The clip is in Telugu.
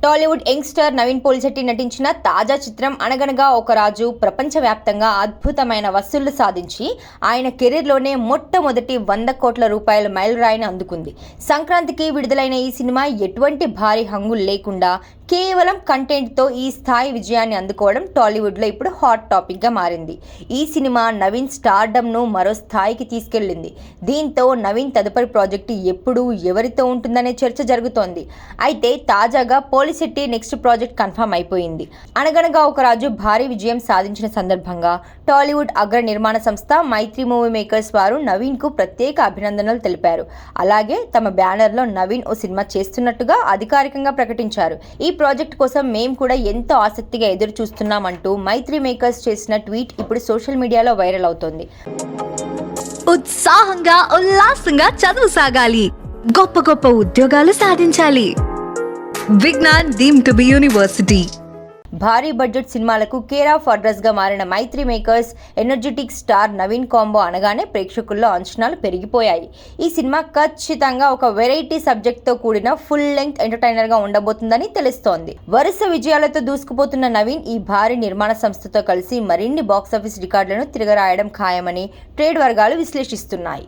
టాలీవుడ్ యంగ్స్టర్ నవీన్ పోలిశెట్టి నటించిన తాజా చిత్రం అనగనగా ఒక రాజు ప్రపంచవ్యాప్తంగా అద్భుతమైన వసూళ్లు సాధించి ఆయన కెరీర్లోనే మొట్టమొదటి 100 కోట్ల రూపాయల మైలురాయిని అందుకుంది. సంక్రాంతికి విడుదలైన ఈ సినిమా ఎటువంటి భారీ హంగులు లేకుండా కేవలం కంటెంట్తో ఈ స్థాయి విజయాన్ని అందుకోవడం టాలీవుడ్లో ఇప్పుడు హాట్ టాపిక్గా మారింది. ఈ సినిమా నవీన్ స్టార్డమ్ను మరో స్థాయికి తీసుకెళ్లింది. దీంతో నవీన్ తదుపరి ప్రాజెక్టు ఎప్పుడు ఎవరితో ఉంటుందనే చర్చ జరుగుతోంది. అయితే తాజాగా పోలిశెట్టి నెక్స్ట్ ప్రాజెక్ట్ కన్ఫర్మ్ అయిపోయింది. అనగనగా ఒక రాజు భారీ విజయం సాధించిన సందర్భంగా టాలీవుడ్ అగ్ర నిర్మాణ సంస్థ మైత్రి మూవీ మేకర్స్ వారు నవీన్కు ప్రత్యేక అభినందనలు తెలిపారు. అలాగే తమ బ్యానర్లో నవీన్ ఓ సినిమా చేస్తున్నట్టుగా అధికారికంగా ప్రకటించారు. ఈ ప్రాజెక్ట్ కోసం మేము కూడా ఎంతో ఆసక్తిగా ఎదురు చూస్తున్నామంటూ మైత్రి మేకర్స్ చేసిన ట్వీట్ ఇప్పుడు సోషల్ మీడియాలో వైరల్ అవుతోంది. ఉత్సాహంగా ఉల్లాసంగా చదువు సాగాలి, గొప్ప గొప్ప ఉద్యోగాలు సాధించాలి. Vignan deemed to be university. భారీ బడ్జెట్ సినిమాలకు కేర్ ఆఫ్ అడ్రస్ గా మారిన Mythri makers energetic star Naveen combo అనగానే ప్రేక్షకుల్లో అంచనాలు పెరిగిపోయాయి. ఈ సినిమా ఖచ్చితంగా ఒక వెరైటీ సబ్జెక్ట్ తో కూడిన ఫుల్ లెంగ్త్ ఎంటర్టైనర్ గా ఉండబోతుందని తెలుస్తోంది. వరుస విజయాలతో దూసుకుపోతున్న నవీన్ ఈ భారీ నిర్మాణ సంస్థతో కలిసి మరిన్ని బాక్సాఫీస్ రికార్డులను తిరగరాయడం ఖాయమని ట్రేడ్ వర్గాలు విశ్లేషిస్తున్నాయి.